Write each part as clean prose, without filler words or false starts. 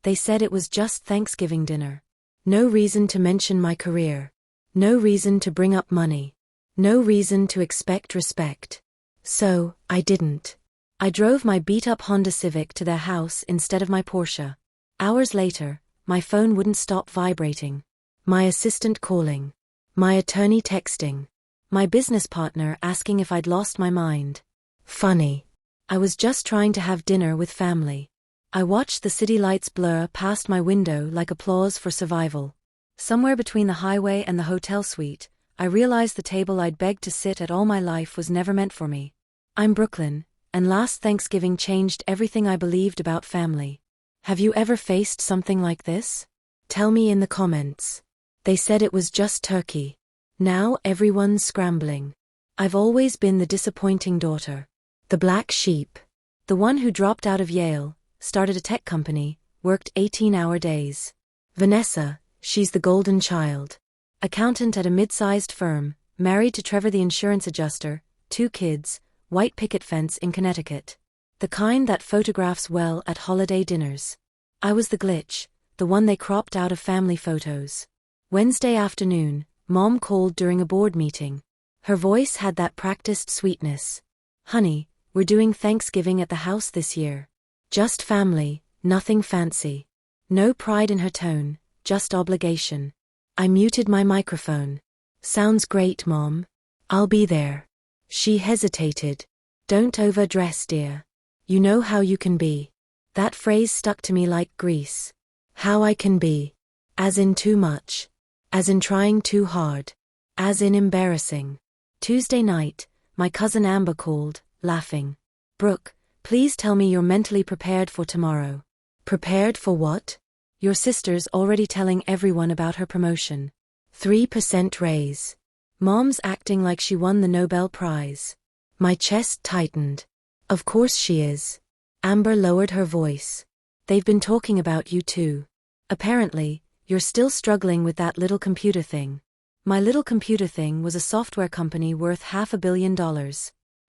They said it was just Thanksgiving dinner. No reason to mention my career. No reason to bring up money. No reason to expect respect. So, I didn't. I drove my beat-up Honda Civic to their house instead of my Porsche. Hours later, my phone wouldn't stop vibrating. My assistant calling. My attorney texting. My business partner asking if I'd lost my mind. Funny. I was just trying to have dinner with family. I watched the city lights blur past my window like applause for survival. Somewhere between the highway and the hotel suite, I realized the table I'd begged to sit at all my life was never meant for me. I'm Brooklyn, and last Thanksgiving changed everything I believed about family. Have you ever faced something like this? Tell me in the comments. They said it was just turkey. Now everyone's scrambling. I've always been the disappointing daughter. The black sheep. The one who dropped out of Yale, started a tech company, worked 18-hour days. Vanessa, she's the golden child. Accountant at a mid-sized firm, married to Trevor the insurance adjuster, 2 kids, white picket fence in Connecticut. The kind that photographs well at holiday dinners. I was the glitch, the one they cropped out of family photos. Wednesday afternoon, Mom called during a board meeting. Her voice had that practiced sweetness. Honey, we're doing Thanksgiving at the house this year. Just family, nothing fancy. No pride in her tone, just obligation. I muted my microphone. Sounds great, Mom. I'll be there. She hesitated. Don't overdress, dear. You know how you can be. That phrase stuck to me like grease. How I can be. As in too much. As in trying too hard. As in embarrassing. Tuesday night, my cousin Amber called, laughing. Brooke, please tell me you're mentally prepared for tomorrow. Prepared for what? Your sister's already telling everyone about her promotion. 3% raise. Mom's acting like she won the Nobel Prize. My chest tightened. Of course she is. Amber lowered her voice. They've been talking about you too. Apparently, you're still struggling with that little computer thing. My little computer thing was a software company worth $500 million.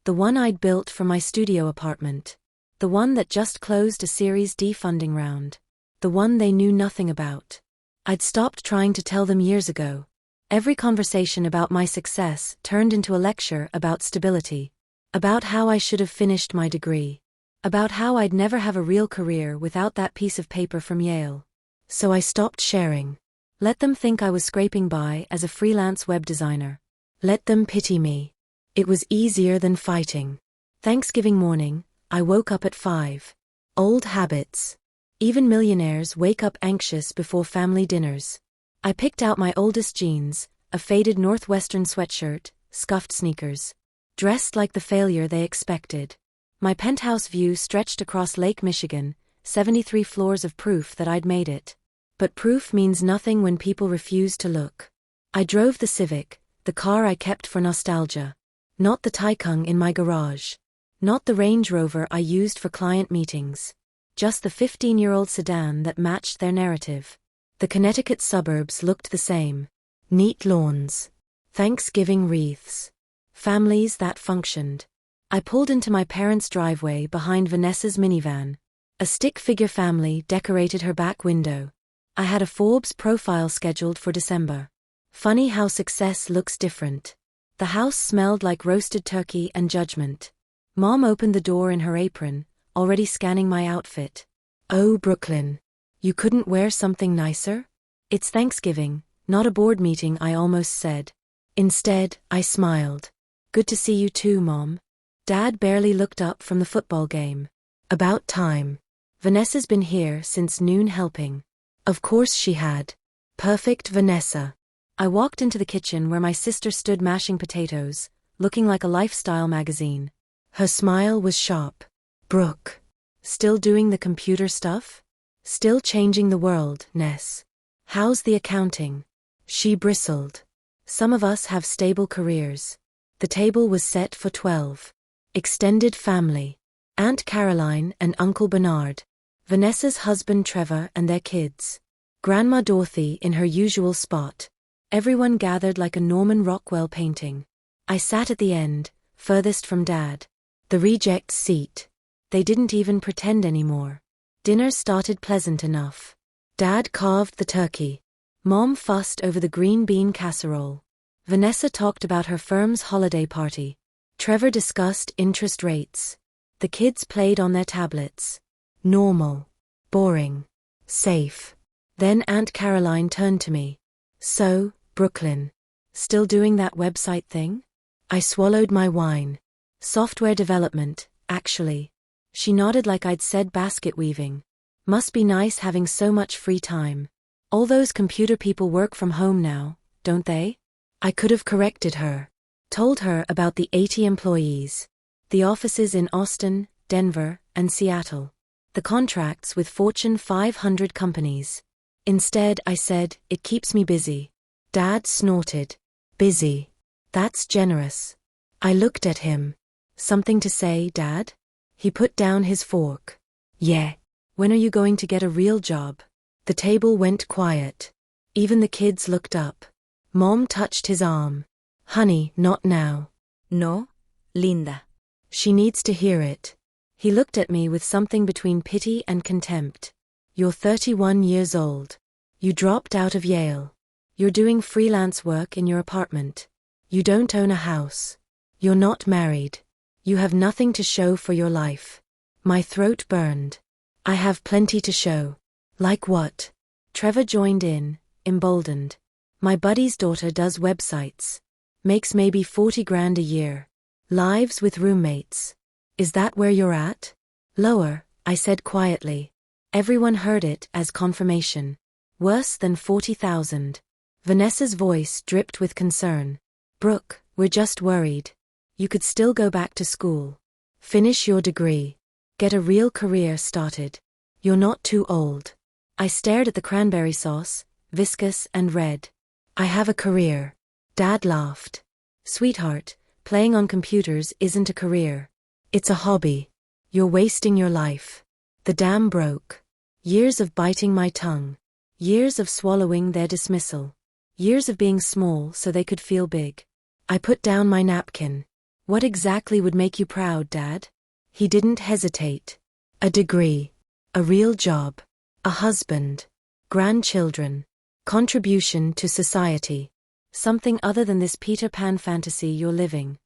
The one I'd built for my studio apartment. The one that just closed a Series D funding round. The one they knew nothing about. I'd stopped trying to tell them years ago. Every conversation about my success turned into a lecture about stability. About how I should have finished my degree. About how I'd never have a real career without that piece of paper from Yale. So I stopped sharing. Let them think I was scraping by as a freelance web designer. Let them pity me. It was easier than fighting. Thanksgiving morning, I woke up at 5. Old habits. Even millionaires wake up anxious before family dinners. I picked out my oldest jeans, a faded Northwestern sweatshirt, scuffed sneakers. Dressed like the failure they expected. My penthouse view stretched across Lake Michigan, 73 floors of proof that I'd made it. But proof means nothing when people refuse to look. I drove the Civic, the car I kept for nostalgia. Not the Taycan in my garage. Not the Range Rover I used for client meetings. Just the 15-year-old sedan that matched their narrative. The Connecticut suburbs looked the same. Neat lawns. Thanksgiving wreaths. Families that functioned. I pulled into my parents' driveway behind Vanessa's minivan. A stick-figure family decorated her back window. I had a Forbes profile scheduled for December. Funny how success looks different. The house smelled like roasted turkey and judgment. Mom opened the door in her apron, already scanning my outfit. Oh, Brooklyn. You couldn't wear something nicer? It's Thanksgiving, not a board meeting, I almost said. Instead, I smiled. Good to see you too, Mom. Dad barely looked up from the football game. About time. Vanessa's been here since noon helping. Of course she had. Perfect Vanessa. I walked into the kitchen where my sister stood mashing potatoes, looking like a lifestyle magazine. Her smile was sharp. Brooke. Still doing the computer stuff? Still changing the world, Ness. How's the accounting? She bristled. Some of us have stable careers. The table was set for 12. Extended family. Aunt Caroline and Uncle Bernard. Vanessa's husband Trevor and their kids. Grandma Dorothy in her usual spot. Everyone gathered like a Norman Rockwell painting. I sat at the end, furthest from Dad. The rejects seat. They didn't even pretend anymore. Dinner started pleasant enough. Dad carved the turkey. Mom fussed over the green bean casserole. Vanessa talked about her firm's holiday party. Trevor discussed interest rates. The kids played on their tablets. Normal. Boring. Safe. Then Aunt Caroline turned to me. So, Brooklyn. Still doing that website thing? I swallowed my wine. Software development, actually. She nodded like I'd said basket weaving. Must be nice having so much free time. All those computer people work from home now, don't they? I could have corrected her. Told her about the 80 employees. The offices in Austin, Denver, and Seattle. The contracts with Fortune 500 companies. Instead, I said, it keeps me busy. Dad snorted. Busy. That's generous. I looked at him. Something to say, Dad? He put down his fork. Yeah. When are you going to get a real job? The table went quiet. Even the kids looked up. Mom touched his arm. Honey, not now. No, linda. She needs to hear it. He looked at me with something between pity and contempt. You're 31 years old. You dropped out of Yale. You're doing freelance work in your apartment. You don't own a house. You're not married. You have nothing to show for your life. My throat burned. I have plenty to show. Like what? Trevor joined in, emboldened. My buddy's daughter does websites. Makes maybe 40 grand a year. Lives with roommates. Is that where you're at? Lower, I said quietly. Everyone heard it as confirmation. Worse than 40,000. Vanessa's voice dripped with concern. Brooke, we're just worried. You could still go back to school. Finish your degree. Get a real career started. You're not too old. I stared at the cranberry sauce, viscous and red. I have a career. Dad laughed. Sweetheart, playing on computers isn't a career. It's a hobby. You're wasting your life. The dam broke. Years of biting my tongue. Years of swallowing their dismissal. Years of being small so they could feel big. I put down my napkin. What exactly would make you proud, Dad? He didn't hesitate. A degree. A real job. A husband. Grandchildren. Contribution to society. Something other than this Peter Pan fantasy you're living.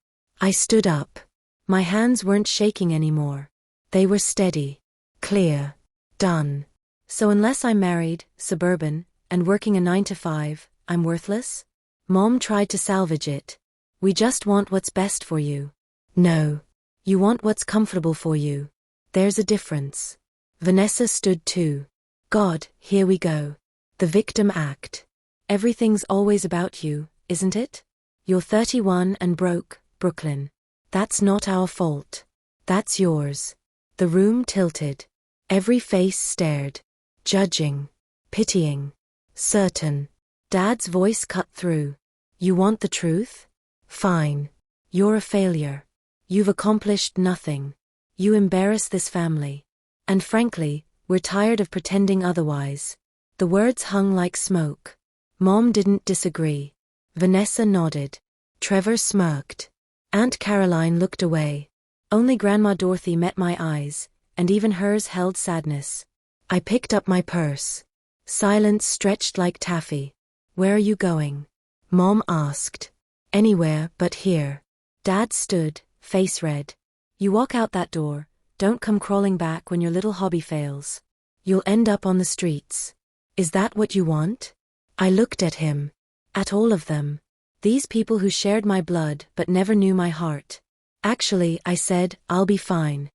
I stood up. My hands weren't shaking anymore. They were steady. Clear. Done. So unless I'm married, suburban, and working a 9 to 5, I'm worthless? Mom tried to salvage it. We just want what's best for you. No. You want what's comfortable for you. There's a difference. Vanessa stood too. God, here we go. The victim act. Everything's always about you, isn't it? You're 31 and broke, Brooklyn. That's not our fault. That's yours. The room tilted. Every face stared. Judging. Pitying. Certain. Dad's voice cut through. You want the truth? Fine. You're a failure. You've accomplished nothing. You embarrass this family. And frankly, we're tired of pretending otherwise. The words hung like smoke. Mom didn't disagree. Vanessa nodded. Trevor smirked. Aunt Caroline looked away. Only Grandma Dorothy met my eyes, and even hers held sadness. I picked up my purse. Silence stretched like taffy. Where are you going? Mom asked. Anywhere but here. Dad stood, face red. You walk out that door, don't come crawling back when your little hobby fails. You'll end up on the streets. Is that what you want? I looked at him. At all of them. These people who shared my blood but never knew my heart. Actually, I said, I'll be fine.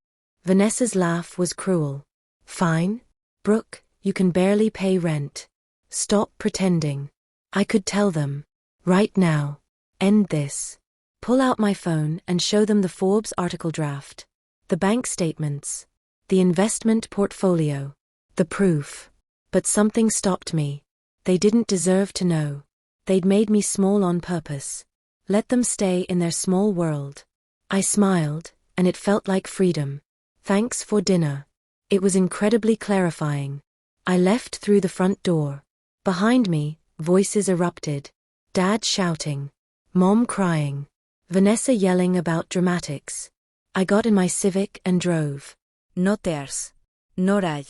Vanessa's laugh was cruel. Fine? Brooke, you can barely pay rent. Stop pretending. I could tell them. Right now. End this. Pull out my phone and show them the Forbes article draft. The bank statements. The investment portfolio. The proof. But something stopped me. They didn't deserve to know. They'd made me small on purpose. Let them stay in their small world. I smiled, and it felt like freedom. Thanks for dinner. It was incredibly clarifying. I left through the front door. Behind me, voices erupted. Dad shouting. Mom crying. Vanessa yelling about dramatics. I got in my Civic and drove. No tears. No rall.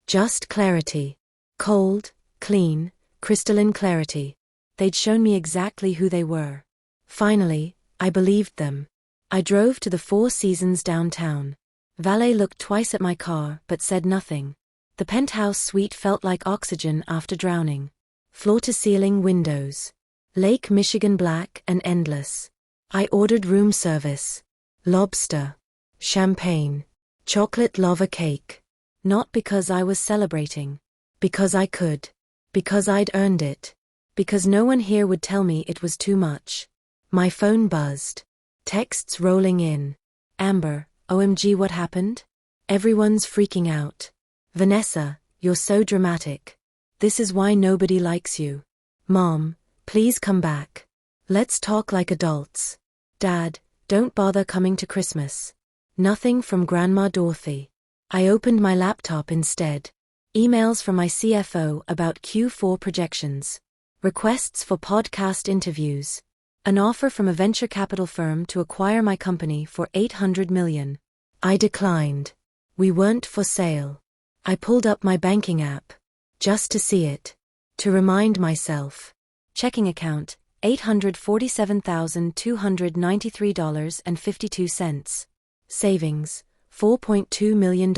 Just clarity. Cold, clean, crystalline clarity. They'd shown me exactly who they were. Finally, I believed them. I drove to the Four Seasons downtown. Valet looked twice at my car but said nothing. The penthouse suite felt like oxygen after drowning. Floor-to-ceiling windows. Lake Michigan black and endless. I ordered room service. Lobster. Champagne. Chocolate lava cake. Not because I was celebrating. Because I could. Because I'd earned it. Because no one here would tell me it was too much. My phone buzzed. Texts rolling in. Amber, OMG, what happened? Everyone's freaking out. Vanessa, you're so dramatic. This is why nobody likes you. Mom, please come back. Let's talk like adults. Dad, don't bother coming to Christmas. Nothing from Grandma Dorothy. I opened my laptop instead. Emails from my CFO about Q4 projections. Requests for podcast interviews. An offer from a venture capital firm to acquire my company for $800 million. I declined. We weren't for sale. I pulled up my banking app. Just to see it. To remind myself. Checking account, $847,293.52. Savings, $4.2 million.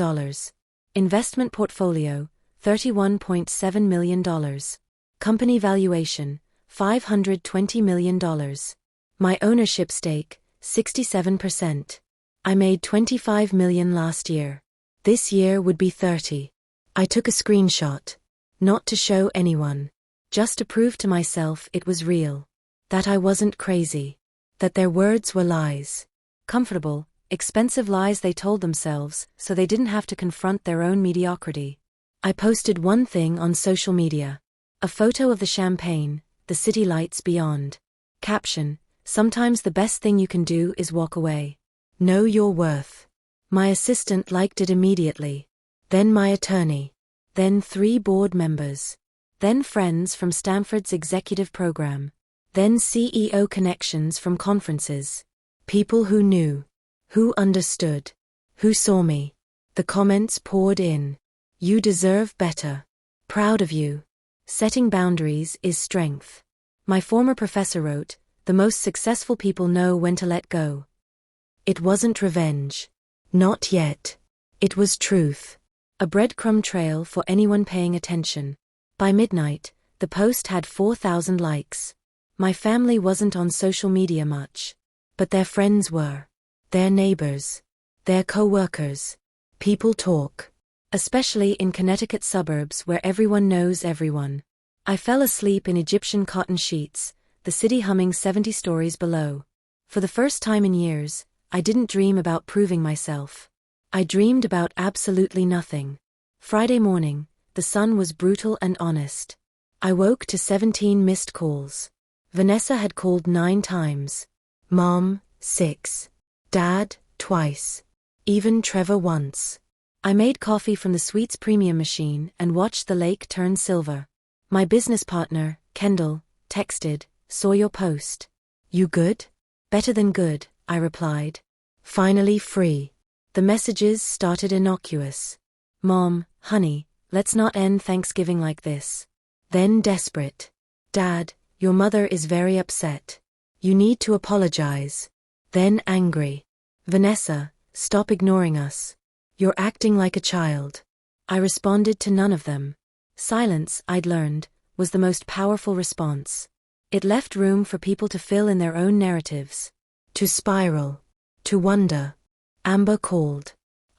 Investment portfolio, $31.7 million. Company valuation, $520 million. My ownership stake, 67%. I made $25 million last year. This year would be 30. I took a screenshot. Not to show anyone. Just to prove to myself it was real. That I wasn't crazy. That their words were lies. Comfortable, expensive lies they told themselves so they didn't have to confront their own mediocrity. I posted one thing on social media. A photo of the champagne, the city lights beyond. Caption, sometimes the best thing you can do is walk away. Know your worth. My assistant liked it immediately. Then my attorney. Then 3 board members. Then friends from Stanford's executive program. Then CEO connections from conferences. People who knew. Who understood. Who saw me. The comments poured in. You deserve better. Proud of you. Setting boundaries is strength. My former professor wrote, the most successful people know when to let go. It wasn't revenge. Not yet. It was truth. A breadcrumb trail for anyone paying attention. By midnight, the post had 4,000 likes. My family wasn't on social media much. But their friends were. Their neighbors. Their co-workers. People talk. Especially in Connecticut suburbs where everyone knows everyone. I fell asleep in Egyptian cotton sheets, the city humming 70 stories below. For the first time in years, I didn't dream about proving myself. I dreamed about absolutely nothing. Friday morning, the sun was brutal and honest. I woke to 17 missed calls. Vanessa had called 9 times. Mom, 6. Dad, twice. Even Trevor once. I made coffee from the suite's premium machine and watched the lake turn silver. My business partner, Kendall, texted, saw your post. You good? Better than good, I replied. Finally free. The messages started innocuous. Mom, honey, let's not end Thanksgiving like this. Then desperate. Dad, your mother is very upset. You need to apologize. Then angry. Vanessa, stop ignoring us. You're acting like a child. I responded to none of them. Silence, I'd learned, was the most powerful response. It left room for people to fill in their own narratives. To spiral. To wonder. Amber called.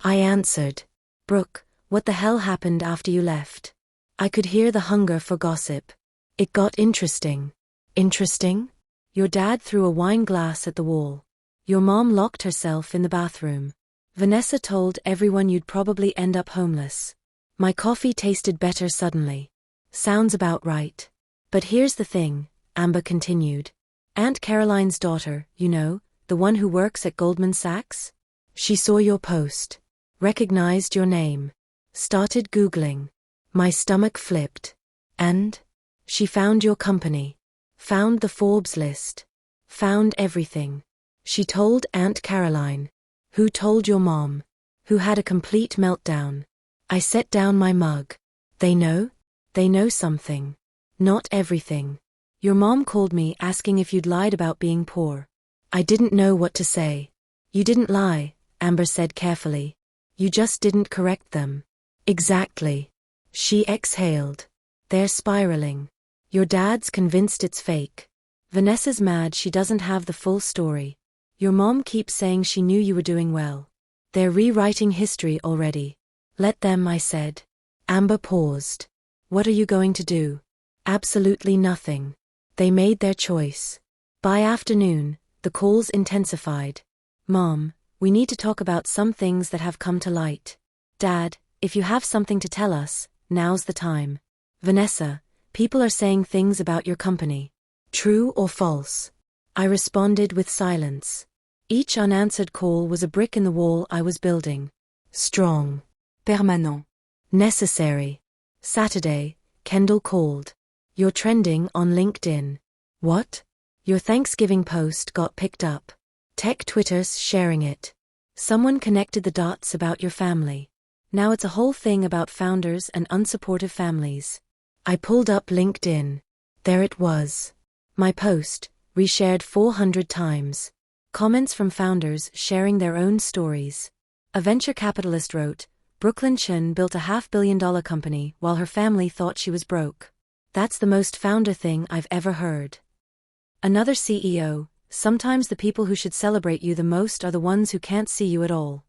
I answered. Brooke, what the hell happened after you left? I could hear the hunger for gossip. It got interesting. Interesting? Your dad threw a wine glass at the wall. Your mom locked herself in the bathroom. Vanessa told everyone you'd probably end up homeless. My coffee tasted better suddenly. Sounds about right. But here's the thing, Amber continued. Aunt Caroline's daughter, you know, the one who works at Goldman Sachs? She saw your post. Recognized your name. Started Googling. My stomach flipped. And? She found your company. Found the Forbes list. Found everything. She told Aunt Caroline. Who told your mom? Who had a complete meltdown. I set down my mug. They know? They know something. Not everything. Your mom called me asking if you'd lied about being poor. I didn't know what to say. You didn't lie, Amber said carefully. You just didn't correct them. Exactly. She exhaled. They're spiraling. Your dad's convinced it's fake. Vanessa's mad she doesn't have the full story. Your mom keeps saying she knew you were doing well. They're rewriting history already. Let them, I said. Amber paused. What are you going to do? Absolutely nothing. They made their choice. By afternoon, the calls intensified. Mom, we need to talk about some things that have come to light. Dad, if you have something to tell us, now's the time. Vanessa, people are saying things about your company. True or false? I responded with silence. Each unanswered call was a brick in the wall I was building. Strong. Permanent. Necessary. Saturday, Kendall called. You're trending on LinkedIn. What? Your Thanksgiving post got picked up. Tech Twitter's sharing it. Someone connected the dots about your family. Now it's a whole thing about founders and unsupportive families. I pulled up LinkedIn. There it was. My post, reshared 400 times. Comments from founders sharing their own stories. A venture capitalist wrote, Brooklyn Chen built a $500 million company while her family thought she was broke. That's the most founder thing I've ever heard. Another CEO, sometimes the people who should celebrate you the most are the ones who can't see you at all.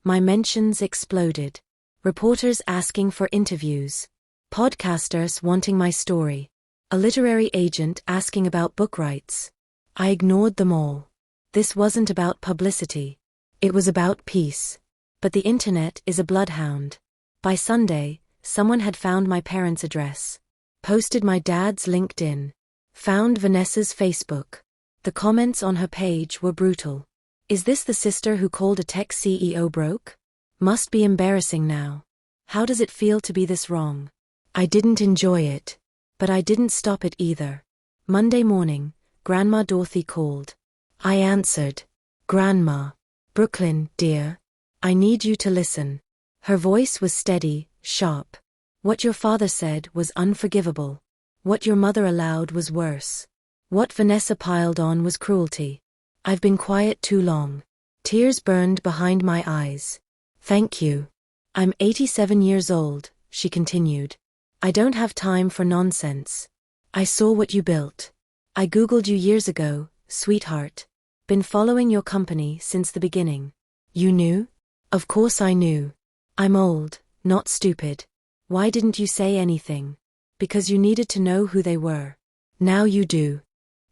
My mentions exploded. Reporters asking for interviews. Podcasters wanting my story. A literary agent asking about book rights. I ignored them all. This wasn't about publicity. It was about peace. But the internet is a bloodhound. By Sunday, someone had found my parents' address. Posted my dad's LinkedIn. Found Vanessa's Facebook. The comments on her page were brutal. Is this the sister who called a tech CEO broke? Must be embarrassing now. How does it feel to be this wrong? I didn't enjoy it. But I didn't stop it either. Monday morning, Grandma Dorothy called. I answered. Grandma. Brooklyn, dear. I need you to listen. Her voice was steady, sharp. What your father said was unforgivable. What your mother allowed was worse. What Vanessa piled on was cruelty. I've been quiet too long. Tears burned behind my eyes. Thank you. I'm 87 years old, she continued. I don't have time for nonsense. I saw what you built. I Googled you years ago, sweetheart. Been following your company since the beginning. You knew? Of course I knew. I'm old, not stupid. Why didn't you say anything? Because you needed to know who they were. Now you do.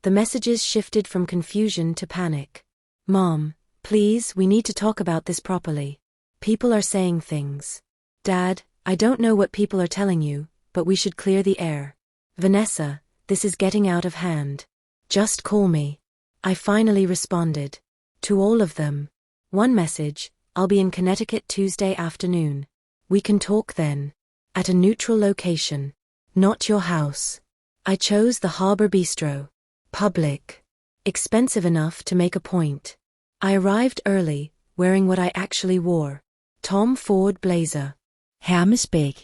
The messages shifted from confusion to panic. Mom, please, we need to talk about this properly. People are saying things. Dad, I don't know what people are telling you, but we should clear the air. Vanessa, this is getting out of hand. Just call me. I finally responded. To all of them. One message, I'll be in Connecticut Tuesday afternoon. We can talk then. At a neutral location. Not your house. I chose the Harbor Bistro. Public. Expensive enough to make a point. I arrived early, wearing what I actually wore. Tom Ford blazer. Hermes bag.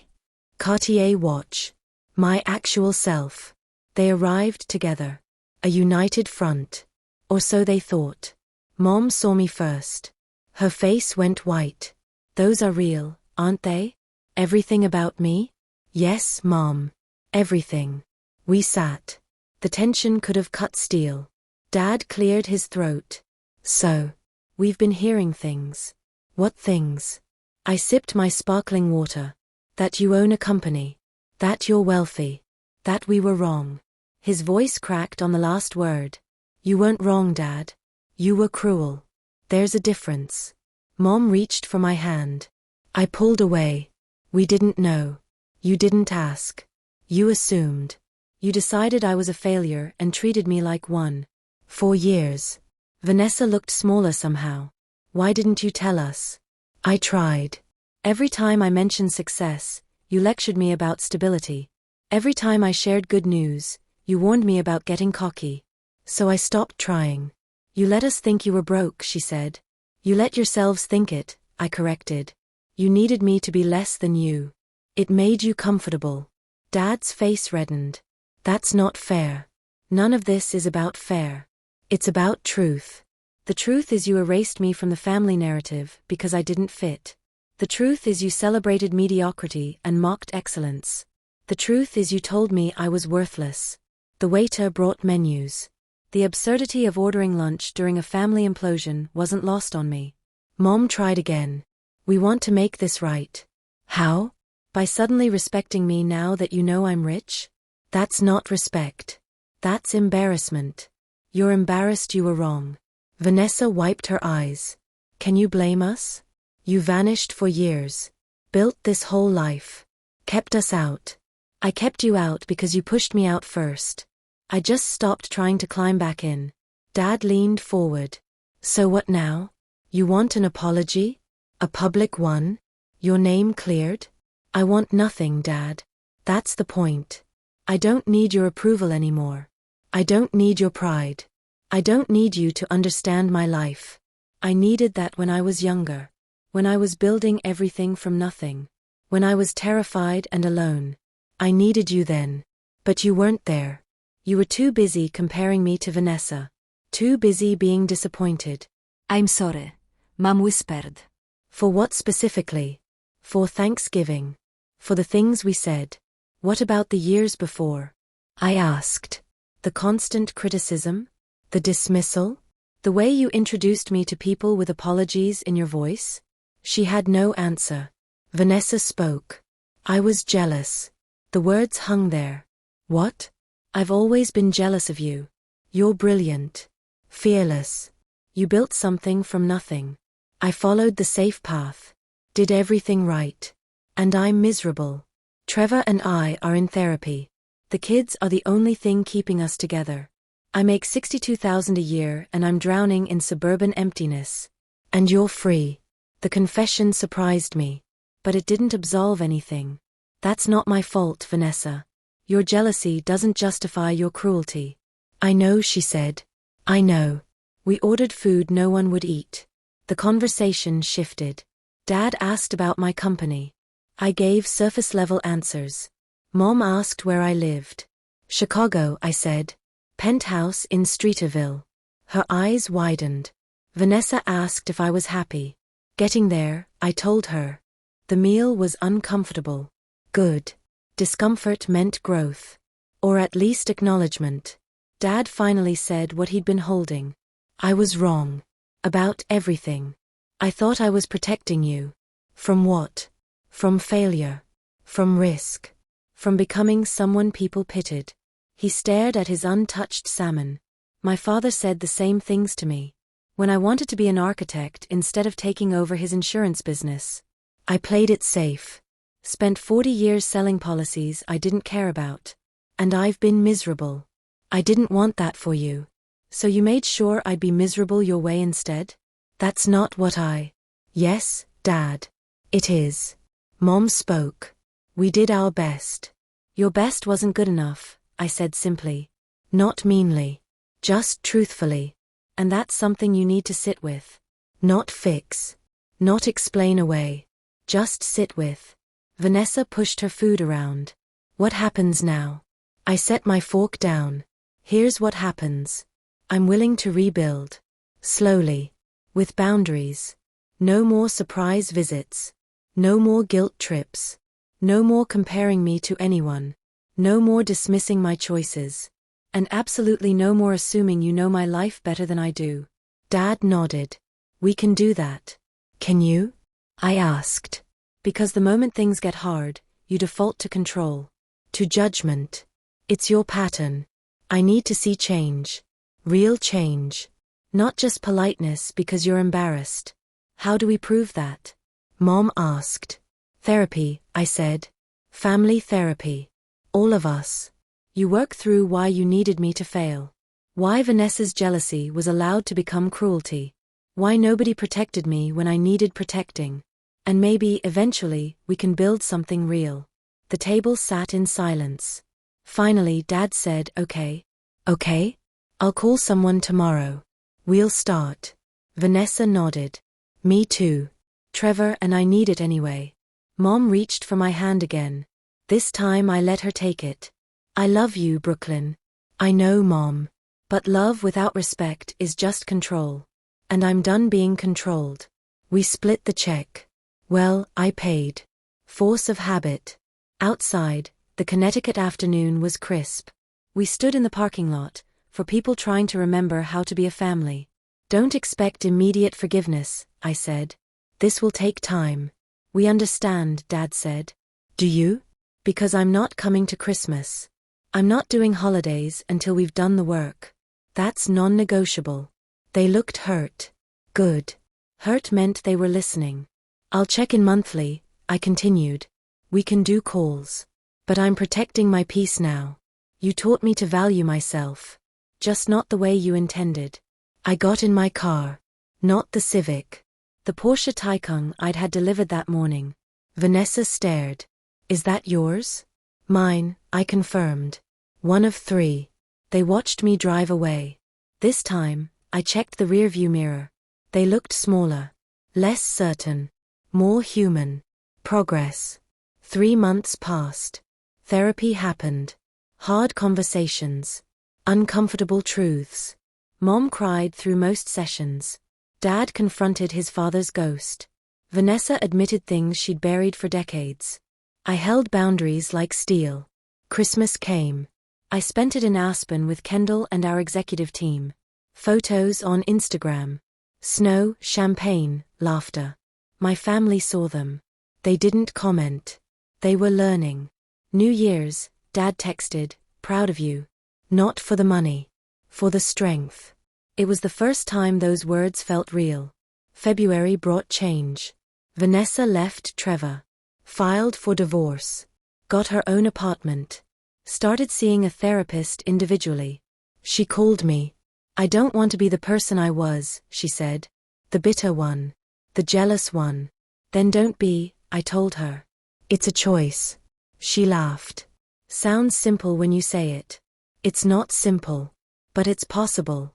Cartier watch. My actual self. They arrived together. A united front. Or so they thought. Mom saw me first. Her face went white. Those are real, aren't they? Everything about me? Yes, Mom. Everything. We sat. The tension could have cut steel. Dad cleared his throat. So. We've been hearing things. What things? I sipped my sparkling water. That you own a company. That you're wealthy. That we were wrong. His voice cracked on the last word. You weren't wrong, Dad. You were cruel. There's a difference. Mom reached for my hand. I pulled away. We didn't know. You didn't ask. You assumed. You decided I was a failure and treated me like one. For years. Vanessa looked smaller somehow. Why didn't you tell us? I tried. Every time I mentioned success, you lectured me about stability. Every time I shared good news, you warned me about getting cocky. So I stopped trying. You let us think you were broke, she said. You let yourselves think it, I corrected. You needed me to be less than you. It made you comfortable. Dad's face reddened. That's not fair. None of this is about fair. It's about truth. The truth is you erased me from the family narrative because I didn't fit. The truth is you celebrated mediocrity and mocked excellence. The truth is you told me I was worthless. The waiter brought menus. The absurdity of ordering lunch during a family implosion wasn't lost on me. Mom tried again. We want to make this right. How? By suddenly respecting me now that you know I'm rich? That's not respect. That's embarrassment. You're embarrassed you were wrong. Vanessa wiped her eyes. Can you blame us? You vanished for years. Built this whole life. Kept us out. I kept you out because you pushed me out first. I just stopped trying to climb back in. Dad leaned forward. So what now? You want an apology? A public one? Your name cleared? I want nothing, Dad. That's the point. I don't need your approval anymore. I don't need your pride. I don't need you to understand my life. I needed that when I was younger. When I was building everything from nothing. When I was terrified and alone. I needed you then. But you weren't there. You were too busy comparing me to Vanessa. Too busy being disappointed. I'm sorry, Mom whispered. For what specifically? For Thanksgiving. For the things we said. What about the years before? I asked. The constant criticism? The dismissal? The way you introduced me to people with apologies in your voice? She had no answer. Vanessa spoke. I was jealous. The words hung there. What? I've always been jealous of you. You're brilliant. Fearless. You built something from nothing. I followed the safe path. Did everything right. And I'm miserable. Trevor and I are in therapy. The kids are the only thing keeping us together. I make $62,000 a year and I'm drowning in suburban emptiness. And you're free. The confession surprised me. But it didn't absolve anything. That's not my fault, Vanessa. Your jealousy doesn't justify your cruelty. I know, she said. I know. We ordered food no one would eat. The conversation shifted. Dad asked about my company. I gave surface-level answers. Mom asked where I lived. Chicago, I said. Penthouse in Streeterville. Her eyes widened. Vanessa asked if I was happy. Getting there, I told her. The meal was uncomfortable. Good. Discomfort meant growth. Or at least acknowledgement. Dad finally said what he'd been holding. I was wrong. About everything. I thought I was protecting you. From what? From failure. From risk. From becoming someone people pitied. He stared at his untouched salmon. My father said the same things to me. When I wanted to be an architect instead of taking over his insurance business. I played it safe. Spent 40 years selling policies I didn't care about. And I've been miserable. I didn't want that for you. So you made sure I'd be miserable your way instead? That's not what I... Yes, Dad. It is. Mom spoke. We did our best. Your best wasn't good enough, I said simply. Not meanly. Just truthfully. And that's something you need to sit with. Not fix. Not explain away. Just sit with. Vanessa pushed her food around. What happens now? I set my fork down. Here's what happens. I'm willing to rebuild. Slowly. With boundaries. No more surprise visits. No more guilt trips. No more comparing me to anyone. No more dismissing my choices. And absolutely no more assuming you know my life better than I do. Dad nodded. We can do that. Can you? I asked. Because the moment things get hard, you default to control. To judgment. It's your pattern. I need to see change. Real change. Not just politeness because you're embarrassed. How do we prove that? Mom asked. Therapy, I said. Family therapy. All of us. You work through why you needed me to fail. Why Vanessa's jealousy was allowed to become cruelty. Why nobody protected me when I needed protecting. And maybe, eventually, we can build something real. The table sat in silence. Finally, Dad said, okay. Okay? I'll call someone tomorrow. We'll start. Vanessa nodded. Me too. Trevor and I need it anyway. Mom reached for my hand again. This time I let her take it. I love you, Brooklyn. I know, Mom. But love without respect is just control. And I'm done being controlled. We split the check. Well, I paid. Force of habit. Outside, the Connecticut afternoon was crisp. We stood in the parking lot, for people trying to remember how to be a family. Don't expect immediate forgiveness, I said. This will take time. We understand, Dad said. Do you? Because I'm not coming to Christmas. I'm not doing holidays until we've done the work. That's non-negotiable. They looked hurt. Good. Hurt meant they were listening. I'll check in monthly, I continued. We can do calls. But I'm protecting my peace now. You taught me to value myself. Just not the way you intended. I got in my car. Not the Civic. The Porsche Taycan I'd had delivered that morning. Vanessa stared. Is that yours? Mine, I confirmed. One of 3. They watched me drive away. This time, I checked the rearview mirror. They looked smaller. Less certain. More human. Progress. 3 months passed. Therapy happened. Hard conversations. Uncomfortable truths. Mom cried through most sessions. Dad confronted his father's ghost. Vanessa admitted things she'd buried for decades. I held boundaries like steel. Christmas came. I spent it in Aspen with Kendall and our executive team. Photos on Instagram. Snow, champagne, laughter. My family saw them. They didn't comment. They were learning. New Year's, Dad texted, proud of you. Not for the money. For the strength. It was the first time those words felt real. February brought change. Vanessa left Trevor. Filed for divorce. Got her own apartment. Started seeing a therapist individually. She called me. I don't want to be the person I was, she said. The bitter one. The jealous one. Then don't be, I told her. It's a choice. She laughed. Sounds simple when you say it. It's not simple. But it's possible.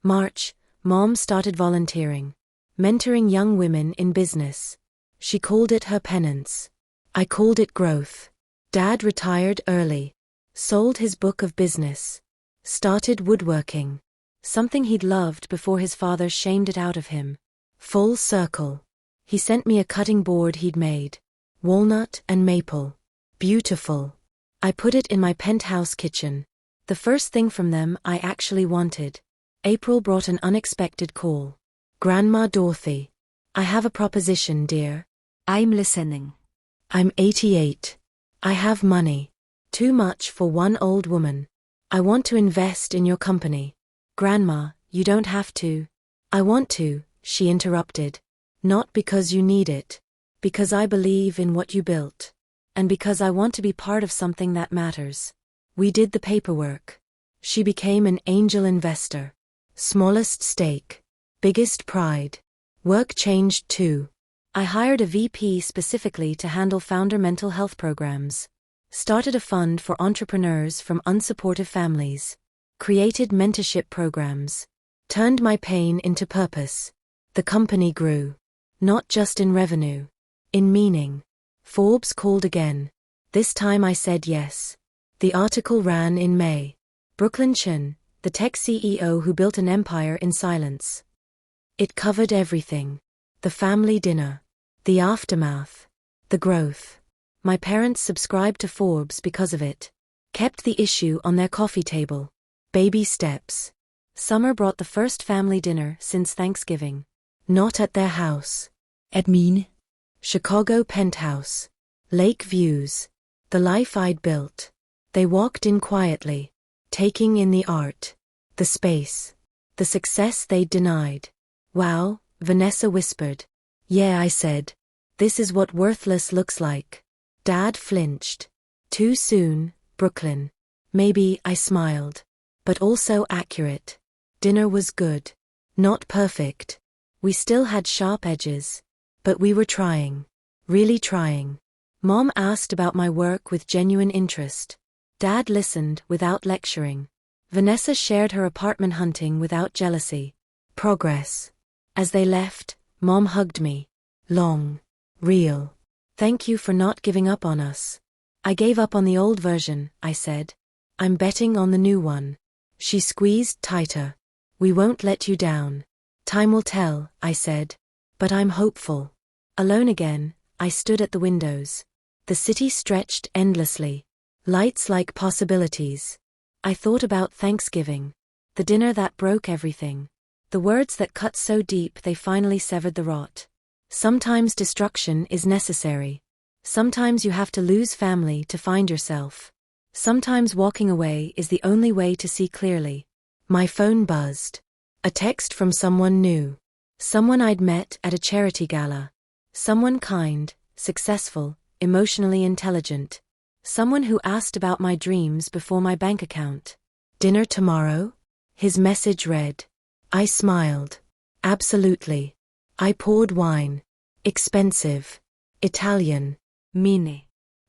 March, Mom started volunteering. Mentoring young women in business. She called it her penance. I called it growth. Dad retired early. Sold his book of business. Started woodworking. Something he'd loved before his father shamed it out of him. Full circle. He sent me a cutting board he'd made. Walnut and maple. Beautiful. I put it in my penthouse kitchen. The first thing from them I actually wanted. April brought an unexpected call. Grandma Dorothy. I have a proposition, dear. I'm listening. I'm 88. I have money. Too much for one old woman. I want to invest in your company. Grandma, you don't have to. I want to, she interrupted. Not because you need it. Because I believe in what you built. And because I want to be part of something that matters. We did the paperwork. She became an angel investor. Smallest stake. Biggest pride. Work changed too. I hired a VP specifically to handle founder mental health programs. Started a fund for entrepreneurs from unsupportive families. Created mentorship programs. Turned my pain into purpose. The company grew. Not just in revenue. In meaning. Forbes called again. This time I said yes. The article ran in May. Brooklyn Chen, the tech CEO who built an empire in silence. It covered everything. The family dinner. The aftermath. The growth. My parents subscribed to Forbes because of it. Kept the issue on their coffee table. Baby steps. Summer brought the first family dinner since Thanksgiving. Not at their house. At mine. Chicago penthouse. Lake views. The life I'd built. They walked in quietly. Taking in the art. The space. The success they'd denied. Wow, Vanessa whispered. Yeah, I said. This is what worthless looks like. Dad flinched. Too soon, Brooklyn. Maybe, I smiled. But also accurate. Dinner was good. Not perfect. We still had sharp edges. But we were trying. Really trying. Mom asked about my work with genuine interest. Dad listened without lecturing. Vanessa shared her apartment hunting without jealousy. Progress. As they left, Mom hugged me. long, real. Thank you for not giving up on us. I gave up on the old version, I said. I'm betting on the new one. She squeezed tighter. We won't let you down. Time will tell, I said. But I'm hopeful. Alone again, I stood at the windows. The city stretched endlessly. Lights like possibilities. I thought about Thanksgiving. The dinner that broke everything. The words that cut so deep they finally severed the rot. Sometimes destruction is necessary. Sometimes you have to lose family to find yourself. Sometimes walking away is the only way to see clearly. My phone buzzed. A text from someone new. Someone I'd met at a charity gala. Someone kind, successful, emotionally intelligent. Someone who asked about my dreams before my bank account. Dinner tomorrow? His message read. I smiled. Absolutely. I poured wine. Expensive. Italian. Mine.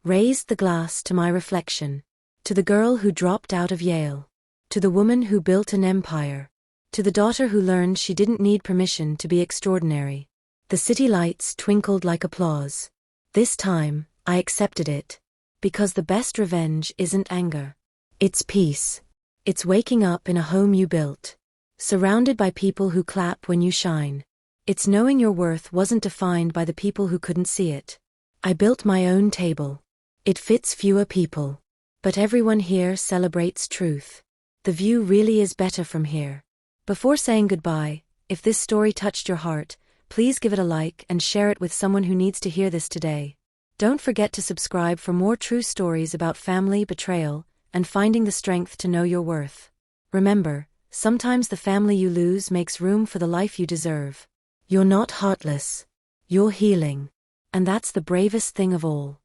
Raised the glass to my reflection. To the girl who dropped out of Yale. To the woman who built an empire. To the daughter who learned she didn't need permission to be extraordinary. The city lights twinkled like applause. This time, I accepted it. Because the best revenge isn't anger. It's peace. It's waking up in a home you built. Surrounded by people who clap when you shine. It's knowing your worth wasn't defined by the people who couldn't see it. I built my own table. It fits fewer people. But everyone here celebrates truth. The view really is better from here. Before saying goodbye, if this story touched your heart, please give it a like and share it with someone who needs to hear this today. Don't forget to subscribe for more true stories about family, betrayal, and finding the strength to know your worth. Remember, sometimes the family you lose makes room for the life you deserve. You're not heartless. You're healing. And that's the bravest thing of all.